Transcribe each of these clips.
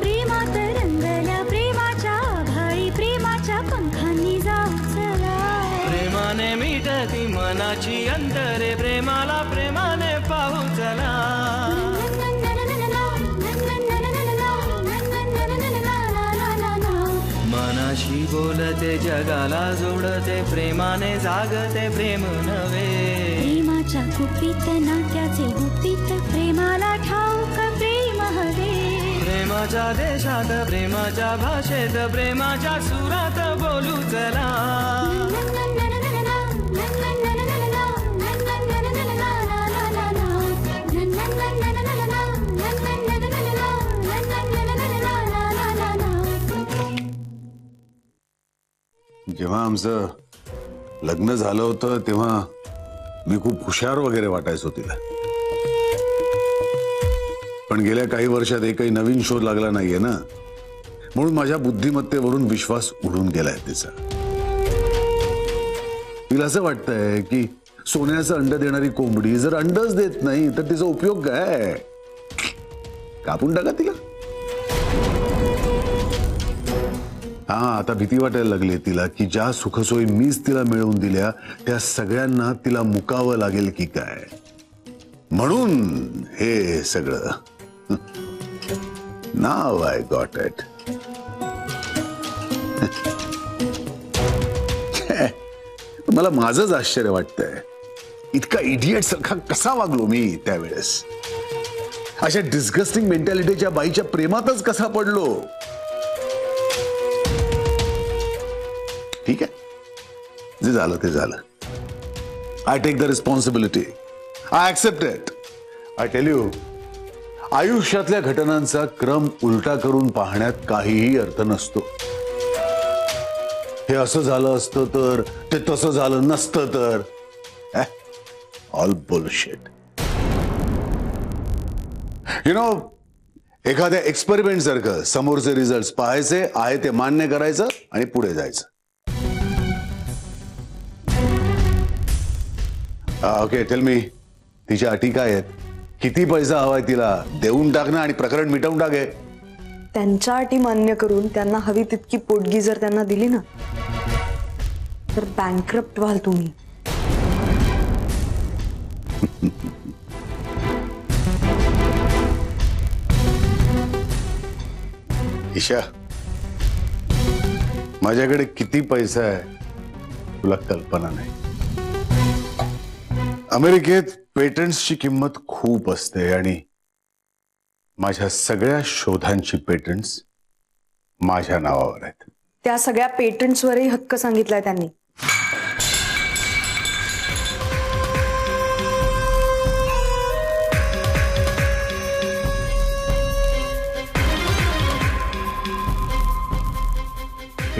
प्रेमात रंगल्या प्रेमाच्या आभाळी प्रेमाच्या पंखांनी जाऊ चला. प्रेमाने मिटती मनाची अंतरे प्रेमाला प्रेमाने पाहू चला. मनाशी बोलते जगाला जोडते प्रेमाने जागते प्रेम नवे. प्रेमाच्या गुपित नाट्याचे गुपित प्रेमाला ठाऊक प्रेम हवे. प्रेमाच्या देशात प्रेमाच्या भाषेत प्रेमाच्या सुरात बोलू चला. जेव्हा आमचं लग्न झालं होतं तेव्हा मी खूप हुशार वगैरे वाटायचो तिला, पण गेल्या काही वर्षात एकही नवीन शोध लागला नाहीये ना, म्हणून माझ्या बुद्धिमत्तेवरून विश्वास उडून गेलाय तिचा. तिला असं वाटतंय की सोन्याचं अंड देणारी कोंबडी जर अंडच देत नाही तर तिचा उपयोग काय? कापून टाका तिला. हा, आता भीती वाटायला लागली तिला की ज्या सुखसोयी मीच तिला मिळवून दिल्या त्या सगळ्यांना तिला मुकावं लागेल की काय, म्हणून हे सगळं. नाव आय गॉट इट. मला माझंच आश्चर्य वाटतंय, इतका इडियट सारखा कसा वागलो मी त्यावेळेस. अशा डिस्गस्टिंग मेंटॅलिटीच्या बाईच्या प्रेमातच कसा पडलो. ठीक आहे, जे झालं ते झालं. I take the responsibility, I accept it. I tell you, आयुष्यातल्या घटनांचा क्रम उलटा करून पाहण्यात काहीही अर्थ नसतो. हे असं झालं असतं तर, ते तसं झालं नसतं तर, ऑल बुलशिट. यु नो, एखाद्या एक्सपेरिमेंट सारखं समोरचे रिझल्ट पाहायचे, आहे ते मान्य करायचं आणि पुढे जायचं. ओके, टेल मी, तिच्या अटी काय आहेत? किती पैसा हवाय तिला? देऊन टाकणं आणि प्रकरण मिटवून टाके. त्यांच्या अटी मान्य करून त्यांना हवी तितकी पोटगी जर त्यांना दिली ना तर बँकरप्ट व्हाल तुम्ही. ईशा, माझ्याकडे किती पैसा आहे तुला कल्पना नाही. अमेरिकेत पेटंट्सची किंमत खूप असते आणि माझ्या सगळ्या शोधांची पेटंट्स माझ्या नावावर आहेत. त्या सगळ्या पेटंट्सवरही हक्क सांगितलाय त्यांनी.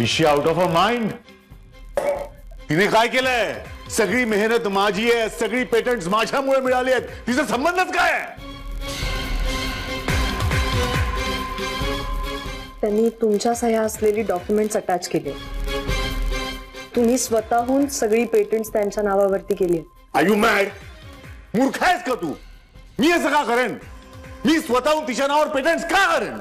Is she out of her mind? तिने काय केलंय? सगळी मेहनत माझी आहे, सगळी पेटंट्स माझ्यामुळे मिळाली आहेत. तिचा संबंधच काय आहे? त्यांनी तुमच्या सह्या असलेली डॉक्युमेंट्स अटॅच केले. तुम्ही स्वतःहून सगळी पेटंट्स त्यांच्या नावावरती केली. Are you mad? मूर्ख आहेस का तू? मी असं का करेन? मी स्वतःहून तिच्या नावावर पेटंट्स का करेन?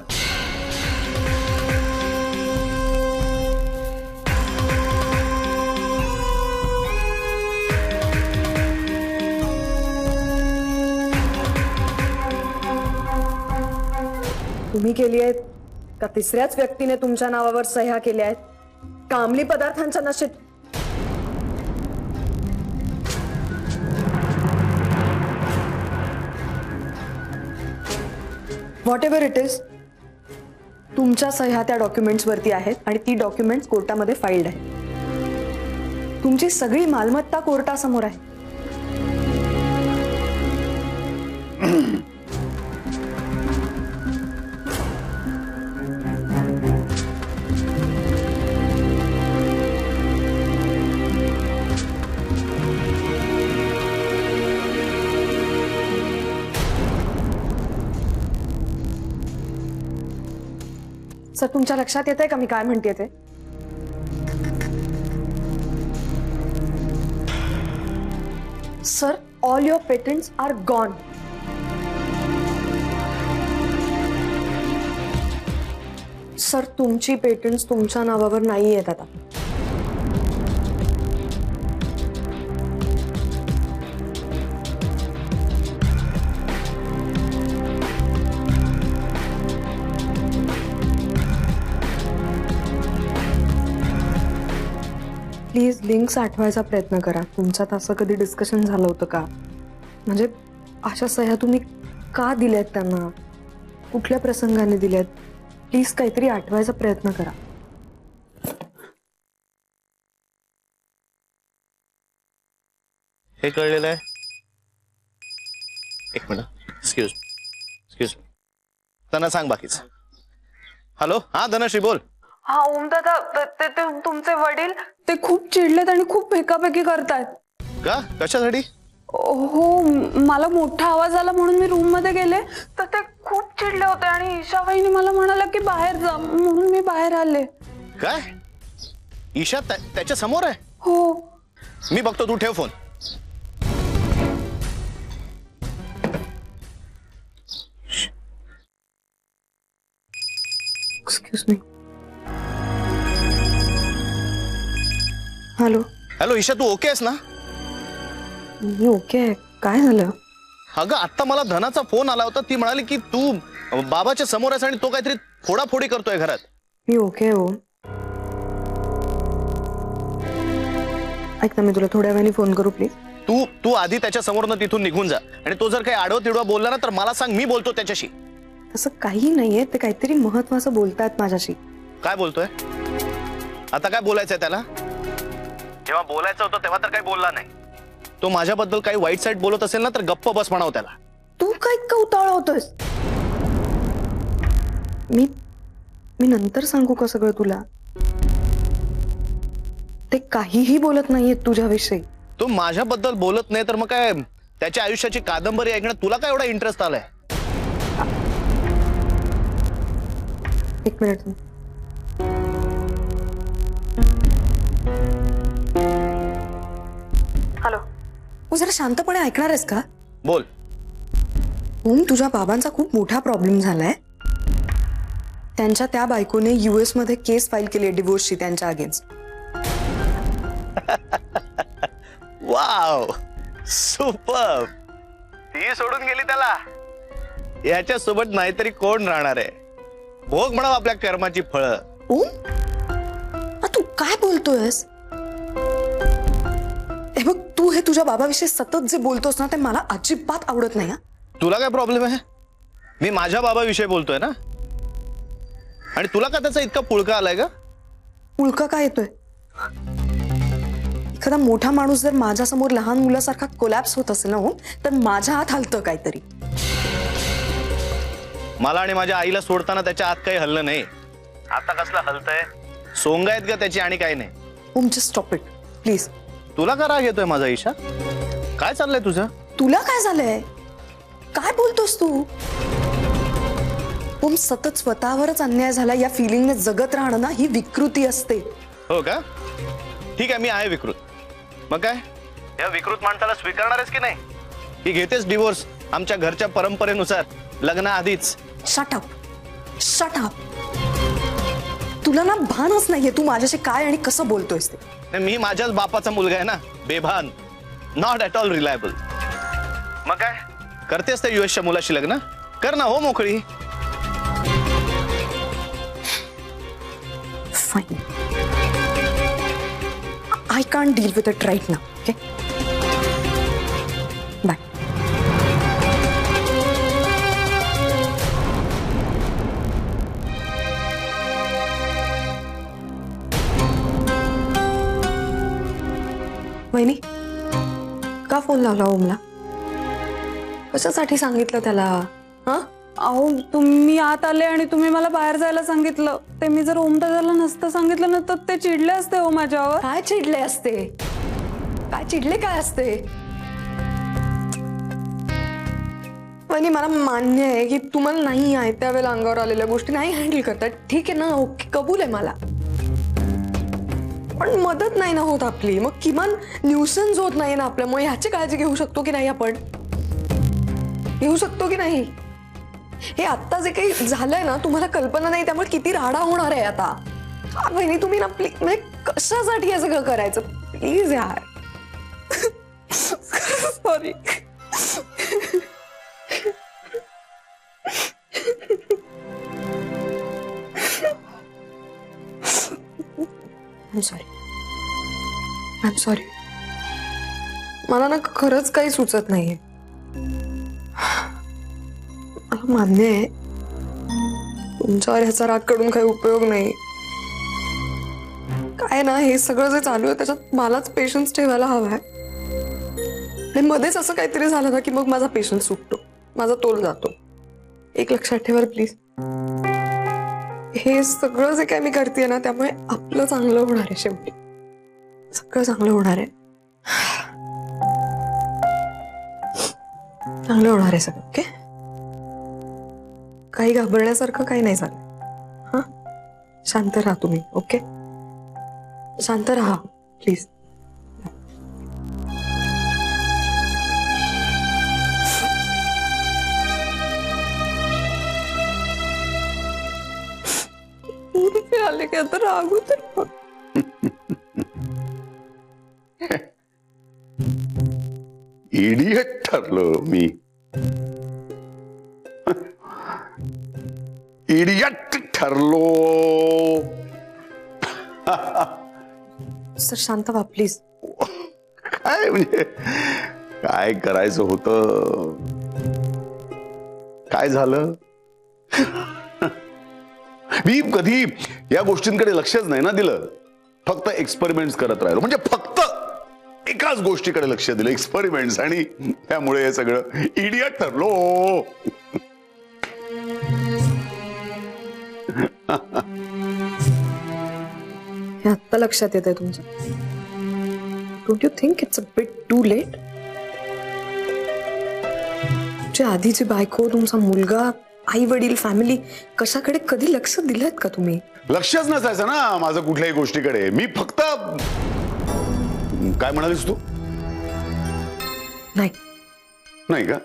तुम्ही केली आहेत का तिसऱ्याच व्यक्तीने तुमच्या नावावर सह्या केल्या आहेत का अंमली पदार्थांच्या नशेत? व्हॉट एव्हर इट इज, तुमच्या सह्या त्या डॉक्युमेंट्स वरती आहेत आणि ती डॉक्युमेंट्स कोर्टामध्ये फाईल्ड आहेत. तुमची सगळी मालमत्ता कोर्टासमोर आहे. सर, तुमच्या लक्षात येतंय का मी काय म्हणते ते? Sir, all your patents are gone. Sir, तुमची पेटंट्स तुमच्या नावावर नाही आहेत आता. प्लीज लिंक्स आठवायचा प्रयत्न करा. तुमच्यात असं कधी डिस्कशन झालं होतं का? म्हणजे अशा सह्या तुम्ही का दिल्यात त्यांना, कुठल्या प्रसंगाने दिल्यात? प्लीज काहीतरी आठवायचा प्रयत्न करा. हे कळलेलं आहे. एक मिनिट, एक्सक्यूज त्यांना सांग बाकीच. हॅलो, हा धनश्री बोल. हा ओम दादा, ते तुमचे वडील ते खूप चिडलेत आणि खूप फेकाफेकी करतायत. का? कशासाठी? हो, मला मोठा आवाज आला म्हणून मी रूम मध्ये गेले तर ते खूप चिडले होते आणि ईशा वहिनी मला म्हणाला की बाहेर जा, म्हणून मी बाहेर आले. काय? ईशा त्याच्या समोर आहे? हो. मी बघतो, तू ठेव phone. Excuse me. Hello. Hello Isha, तू ओके आहेस ना? मी ओके आहे. काय झालं? अगं आता मला धनाचा फोन आला होता. ती म्हणाली की तू बाबाच्या समोर आहेस आणि तो काहीतरी फोडाफोडी करतोय घरात. मी ओके हो. ऐक ना, मी तुला थोड्या वेळाने फोन करू प्लीज? तू आधी त्याच्या समोरनं तिथून निघून जा आणि तो जर काही आडवं तिडवा बोलला ना तर मला सांग, मी बोलतो त्याच्याशी. तसं काही नाहीये, ते काहीतरी महत्वाचं बोलतायत माझ्याशी. काय बोलतोय? आता काय बोलायचंय त्याला? जेव्हा बोलायचं होतं तेव्हा तर काही बोलला नाही. तो माझ्याबद्दल काही वाईट साईड बोलत असेल ना तर गप्प बस म्हणाव त्याला. तू काय कौताळ होतोयस? मी नंतर सांगू का सगळं तुला? ते काहीही बोलत नाहीये तुझ्याविषयी. तो माझ्याबद्दल बोलत नाही तर मग काय त्याच्या आयुष्याची कादंबरी ऐकण्यात तुला काय एवढा इंटरेस्ट आलाय? एक मिनिट. हॅलो. तू जरा शांतपणे ऐकणार आहेस का? बोल. ओम, तुझ्या बाबांचा खूप मोठा प्रॉब्लेम झालाय. त्यांच्या त्या बायकोने US मध्ये केस फाईल केली डिवोर्सची त्यांच्या अगेन्स्ट. Wow, super. ती सोडून गेली त्याला. याच्या सोबत नाहीतरी कोण राहणार आहे? भोग म्हणाव आपल्या कर्माची फळं. ओम, तू काय बोलतोयस? हे बघ, तू हे तुझ्या बाबाविषयी सतत जे बोलतोस ना ते मला अजिबात आवडत नाही. तुला काय प्रॉब्लेम आहे? मी माझ्या बाबाविषयी बोलतोय ना. आणि तुला का त्याचा इतका पुळका आलाय का? पुळका काय येतोय? एखादा मोठा माणूस जर माझ्यासमोर लहान मुलासारखा कोलॅप्स होत असेल ना हो, तर माझ्या हात हलतं काहीतरी. मला आणि माझ्या आईला सोडताना त्याच्या आत काही हल्लं नाही. आता कसला हलतंय? सोंगा आहेत का त्याची आणि काही नाही. ओम, जस्ट स्टॉप इट प्लीज. तुला का राग येतोय माझा ईशा? काय चाललंय तुझं? तुला काय झालंय? काय बोलतोस तू? ओम, सतत स्वतःवरच अन्याय झाला या फिलिंगने जगत राहणं ना ही विकृती असते. हो का? ठीक आहे, मी आहे विकृत. मग काय, या विकृत माणसाला स्वीकारणारच की नाही? ही घेतेच डिवोर्स आमच्या घरच्या परंपरेनुसार लग्नाआधीच. Shut up, shut up. तुला ना भानच नाहीये तू माझ्याशी काय आणि कसं बोलतोयस ते. मी माझ्याच बापाचा मुलगा आहे ना, बेभान, नॉट ॲट ऑल रिलायबल. मग काय करतेस त्या US च्या मुलाशी लग्न? कर ना हो मोकळी. Fine. I can't deal with it right now, okay? Bye. वहिनी, का फोन लावला ओमला? कशासाठी सांगितलं त्याला? हा? अहो, तुम्ही आत आले आणि तुम्ही मला बाहेर जायला सांगितलं. ते मी जर ओम दादाला नसतं सांगितलं ना तर ते चिडले असते हो माझ्यावर. काय चिडले असते? काय चिडले काय असते? वहिनी, मला मान्य आहे की तुम्हाला नाही आहे त्यावेळेला अंगावर आलेल्या गोष्टी नाही हँडल करतात. ठीक आहे ना, ओके, कबूल आहे मला. पण मदत नाही ना होत आपली, मग किमान न्यूसन्स होत नाही ना आपल्यामुळे, ह्याची काळजी घेऊ शकतो की नाही आपण? घेऊ शकतो की नाही? हे आत्ता जे काही झालंय ना, तुम्हाला कल्पना नाही, त्यामुळे किती राडा होणार आहे आता. बहिणी तुम्ही ना प्लीज, म्हणजे कशासाठी हे सगळं करायचं? प्लीज यार. सॉरी. I'm sorry. मला ना खरंच काही सुचत नाहीये. मला मान्य आहे तुमच्यावर ह्याचा राग काढून काही उपयोग नाही. काय ना, हे सगळं जे चालू आहे त्याच्यात मलाच पेशन्स ठेवायला हवाय. आणि मध्येच असं काहीतरी झालं ना की मग माझा पेशन्स सुटतो, माझा तोल जातो. एक लक्षात ठेवा प्लीज. हे सगळं जे काय मी करते ना, त्यामुळे आपलं चांगलं होणार आहे. शेवटी सगळं चांगलं होणार आहे. चांगलं होणार आहे सगळं. ओके, काही घाबरण्यासारखं काही नाही झालं. हा, शांत राहा तुम्ही. ओके, शांत राहा प्लीज. आले की आता रागू तर इडियट ठरलो मी. इडियट ठरलो. सर शांत व्हा प्लीज. काय म्हणजे काय करायचं होतं? काय झालं? मी कधी या गोष्टींकडे लक्षच नाही ना दिलं. फक्त एक्सपेरिमेंट्स करत राहिलो. म्हणजे फक्त एकाच गोष्टीकडे लक्ष दिलं, एक्सपेरिमेंट्स. आणि त्यामुळे हे सगळं इडियट ठरलो. हे आत्ता लक्षात येत आहे तुमच्या? Don't you think it's a bit too late? तुमच्या आधीची बायको, तुमचा मुलगा, आई वडील, फॅमिली, कशाकडे कधी लक्ष दिलंत का तुम्ही? लक्षच नसायचं ना माझं कुठल्याही गोष्टीकडे. मी फक्त काय म्हणालीस तू? नाही नाही का?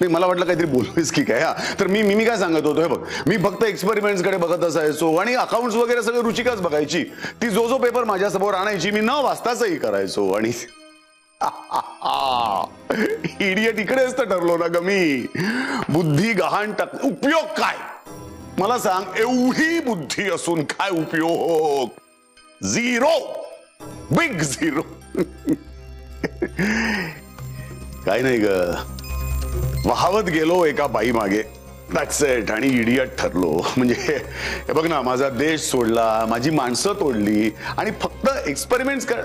नाही, मला वाटलं काहीतरी बोललीस की काय. तर मी काय सांगत होतो, हे बघ, मी फक्त एक्सपेरिमेंट्स कडे बघत असायचो आणि अकाउंट्स वगैरे सगळे रुचिकाच बघायची. ती जो पेपर माझ्या समोर आणायची, मी न वाचताचही करायचो. आणि इडियट इकडेच तर ठरलो ना ग मी. बुद्धी गहाण टाक, उपयोग काय? मला सांग, एवढी बुद्धी असून काय उपयोग? Zero, big zero. काय नाही ग, वाहवत गेलो एका बाई मागे, दॅट्स इट. आणि इडियट ठरलो. म्हणजे हे बघ ना, माझा देश सोडला, माझी माणसं तोडली आणि फक्त एक्सपेरिमेंट्स कर.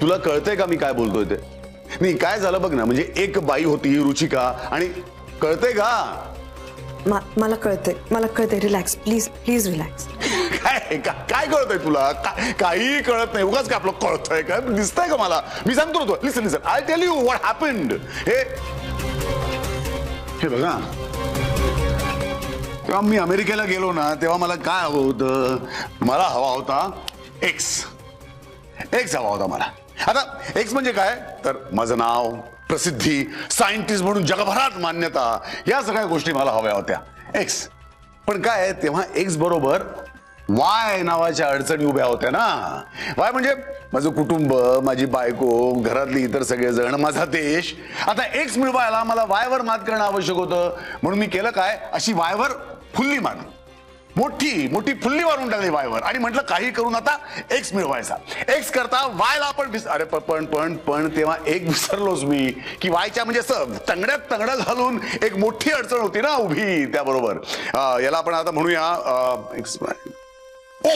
तुला कळतंय का मी काय बोलतोय ते? नाही, काय झालं बघ ना, म्हणजे एक बाई होती रुचिका. आणि कळतंय का? मला कळतंय. Relax please, please relax. काय कळतंय तुला? काही कळत नाही. उगाच काय आपलं कळतंय काय? दिसतंय का मला? मी सांगतो ना तुला. Listen, I tell you what happened. हे बघा, तेव्हा मी अमेरिकेला गेलो ना, तेव्हा मला काय हवं होतं? मला हवा होता एक्स हवा होता मला. आता एक्स म्हणजे काय? तर माझं नाव, प्रसिद्धी, सायंटिस्ट म्हणून जगभरात मान्यता, या सगळ्या गोष्टी मला हव्या होत्या. एक्स. पण काय, तेव्हा एक्स बरोबर वाय नावाच्या अडचणी उभ्या होत्या ना. वाय म्हणजे माझं कुटुंब, माझी बायको, घरातली इतर सगळेजण, माझा देश. आता एक्स मिळवायला मला वायवर मात करणं आवश्यक होतं. म्हणून मी केलं काय, अशी वायवर फुल्ली मारली, मोठी फुल्ली मारून टाकली वायवर. आणि म्हटलं काही करून आता एक्स मिळवायचा. एक्स करता वायला आपण अरे पण तेव्हा एक विसरलोच मी की वायच्या म्हणजे असं तंगड्यात तंगडा घालून एक मोठी अडचण होती ना उभी. त्याबरोबर याला आपण आता म्हणूया एक्स ओ.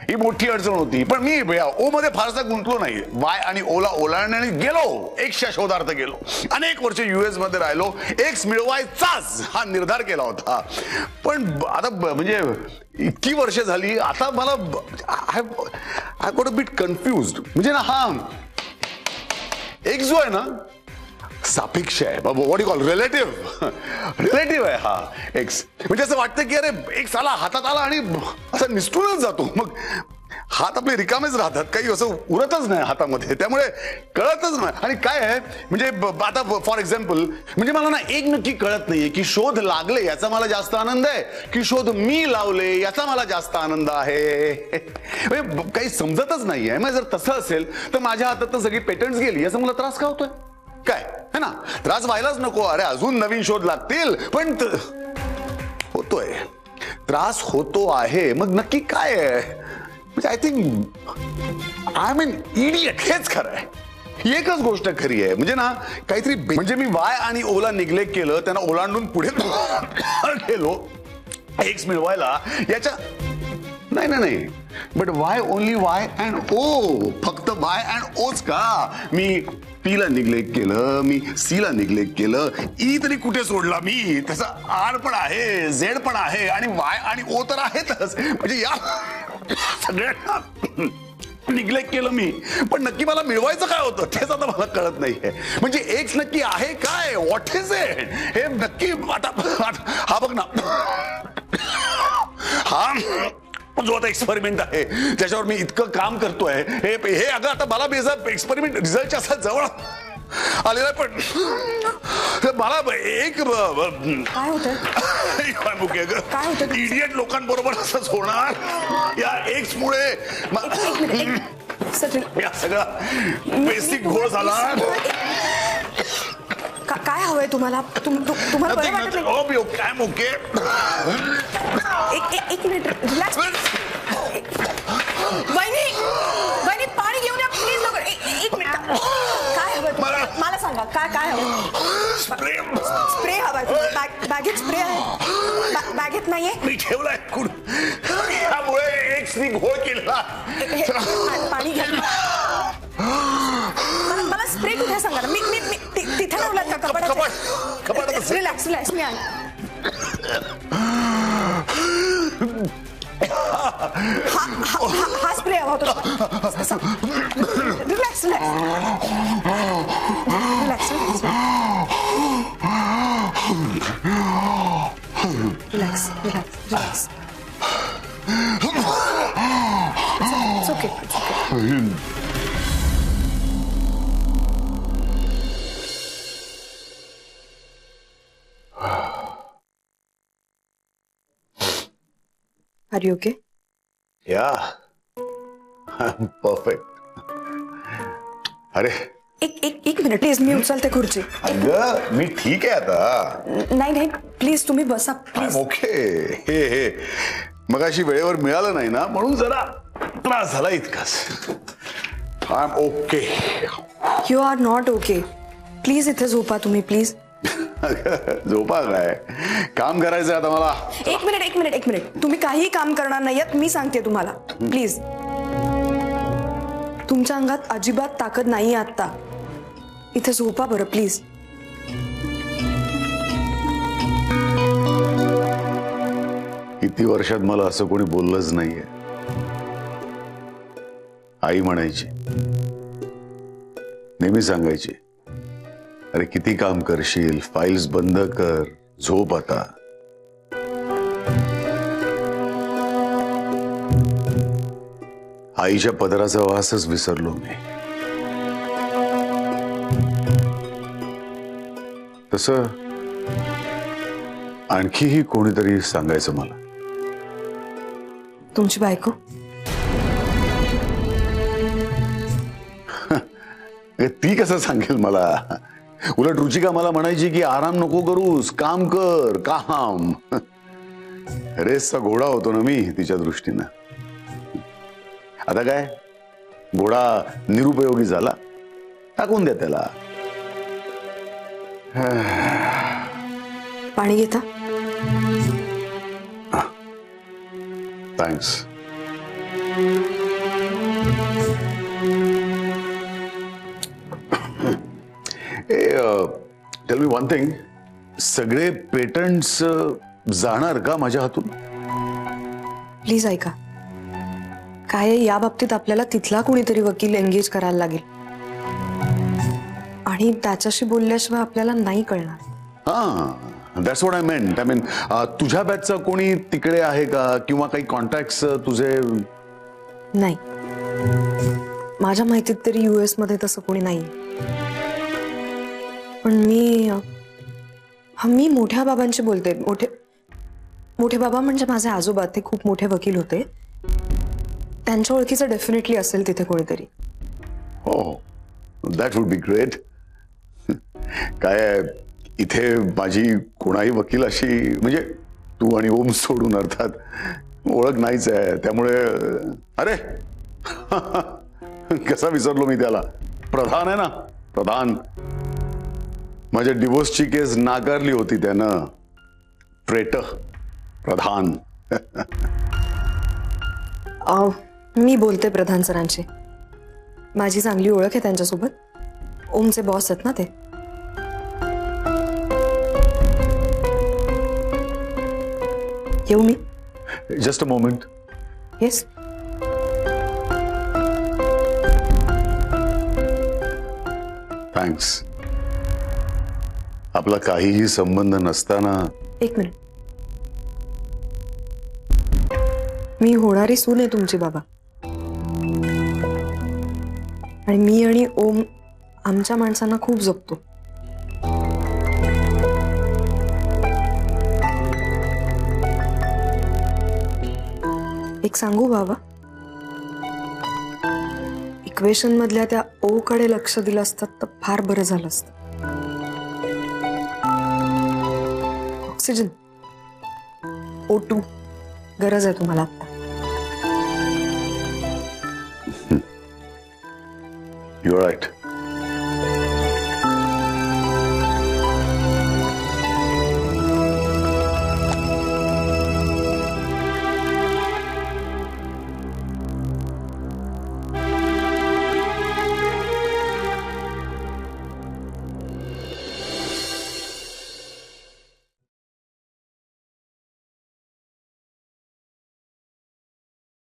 ही मोठी अडचण होती. पण मी ओ मध्ये फारसा गुंतलो नाही. वाय आणि ओला ओलांडण्याने गेलो, एक्सच्या शोधार्थ गेलो. अनेक वर्ष युएस मध्ये राहिलो. एक्स मिळवायचाच हा निर्धार केला होता. पण आता म्हणजे इतकी वर्ष झाली, आता मला I got a bit confused. म्हणजे ना, हा एक्स जो आहे ना, सापेक्ष आहे, व्हॉट यू कॉल रिलेटिव्ह आहे हा एक्स. म्हणजे असं वाटतं की अरे एक्स आला, हातात आला आणि असं निसटूनच जातो. मग हात आपले रिकामेच राहतात, काही असं उरतच नाही हातामध्ये, त्यामुळे कळतच नाही. आणि काय आहे म्हणजे आता फॉर एक्झाम्पल म्हणजे मला ना एक नक्की कळत नाहीये की शोध लागले याचा मला जास्त आनंद आहे की शोध मी लावले याचा मला जास्त आनंद आहे. म्हणजे काही समजतच नाहीये. मग जर तसं असेल तर माझ्या हातात तर सगळी पेटंट्स गेली, याचा मला त्रास का होतोय? काय है ना, त्रास व्हायलाच नको. अरे अजून नवीन शोध लागतील, पण होतोय, त्रास होतो आहे. मग नक्की काय आहे? I think I am an idiot. हेच खरं आहे, ही एकच गोष्ट खरी आहे. म्हणजे ना काहीतरी म्हणजे मी वाय आणि ओला निग्लेक्ट केलं, त्यांना ओलांडून पुढे गेलो एक्स मिळवायला. याच्या नाही but Y only Y and O, फक्त वाय अँड ओच का? मी पी ला निग्लेक्ट केलं, मी सी ला निग्लेक्ट केलं, ई तरी कुठे सोडला मी? त्याचा आर पण आहे, झेड पण आहे आणि वाय आणि ओ तर आहेतच. म्हणजे या सगळ्यांना निग्लेक्ट केलं मी, पण नक्की मला मिळवायचं काय होतं तेच आता मला कळत नाहीये. म्हणजे एक्स नक्की आहे काय? What is it? हे नक्की आता हा बघ ना, हा जो आता एक्सपेरिमेंट आहे त्याच्यावर मी इतकं काम करतोय, हे अगं आता मला बेजा एक्सपेरिमेंट रिझल्टच्या असा जवळ आलेला, पण मला एक काय होतं? इडियट लोकांबरोबर असंच होणार या एक्स मुळे. या सगळा बेसिक घोळ झाला. काय हवंय तुम्हाला? तुम्हाला बरं वाटत नाही? ओके एक मिनिट रिलॅक्स. वहिनी पाणी घेऊन या प्लीज. एक मिनिट. काय हवं मला सांगा. काय हवं? स्प्रे हवाय? बॅगेत स्प्रे आहे? बॅगेत नाहीये? मी ठेवलाय त्यामुळे एक्सनी घोळ केला. पाणी घ्या. मला स्प्रे कुठे सांगा ना. मी तिथे ठेवलात का कपाटात? रिलॅक्स मी आहे. हा स्प्रे हवा होता. Relax. It's okay. Are you okay? Yeah, I'm perfect. अरे एक मिनिट प्लीज, मी उचलते खुर्ची. अगं मी ठीक आहे आता. नाही प्लीज तुम्ही बसा प्लीज. ओके. हे मगाशी वेळेवर मिळालं नाही ना म्हणून जरा त्रास झाला इतकाच. I am okay. You are not okay. Please इथे झोपा तुम्ही प्लीज. झोपा काय, काम करायचंय आता मला. एक मिनिट. तुम्ही काही काम करणार नाहीयेत, मी सांगते तुम्हाला. प्लीज तुमच्या अंगात अजिबात ताकद नाही आता. इथे झोपा बरं प्लीज. किती वर्षात मला असं कोणी बोललंच नाहीये. आई म्हणायची, नेहमी सांगायची, अरे किती काम करशील, फाईल्स बंद कर, झोप आता. आईच्या पदराचा वासच विसरलो मी. तसं आणखीही कोणीतरी सांगायचं मला. तुमची बायको? ती कसं सांगेल मला? उलट रुचिका मला म्हणायची की आराम नको करूस, काम कर, काम. रेसचा घोडा होतो ना मी तिच्या दृष्टीनं. आता काय, घोडा निरुपयोगी झाला, टाकून द्या त्याला. पाणी घेता? Thanks. Tell me one thing, सगळे पेटंट्स जाणार का माझ्या हातून? प्लीज ऐका. काय या बाबतीत आपल्याला तिथला कोणीतरी वकील एंगेज करायला लागेल आणि त्याच्याशी बोलल्याशिवाय आपल्याला नाही कळणार. हा, दॅट्स व्हॉट आय मेंट. आय मीन तुझ्या बॅचचं कोणी तिकडे आहे का, किंवा काही कॉन्टॅक्ट तुझे? नाही, माझ्या माहितीत तरी US मध्ये तसं कोणी नाही. पण मी मोठ्या बाबांशी बोलते. मोठे बाबा म्हणजे माझे आजोबा, ते खूप मोठे वकील होते. त्यांच्या ओळखीचं डेफिनेटली असेल तिथे कोणीतरी. हो, दॅट वुड बी ग्रेट. काय इथे माझी कोणाही वकील अशी, म्हणजे तू आणि ओम सोडून अर्थात ओळख नाहीच आहे. त्यामुळे अरे कसा विसरलो मी त्याला. प्रधान आहे ना, प्रधान. माझ्या डिवोर्सची केस नाकारली होती त्यानं. प्रधान. मी बोलते प्रधान सरांशी. माझी चांगली ओळख आहे त्यांच्यासोबत. ओमचे बॉस आहेत ना ते. येऊ मी? Just a moment. Yes. Thanks. आपला काहीही संबंध नसताना. एक मिनिट. मी होणारी सून आहे तुमची बाबा. आणि मी आणि ओम आमच्या माणसांना खूप जपतो. एक सांगू बाबा, इक्वेशन मधल्या त्या ओ कडे लक्ष दिलं असतात तर फार बरं झालं असतं. ऑक्सिजन, O2 गरज आहे तुम्हाला आता. You're right.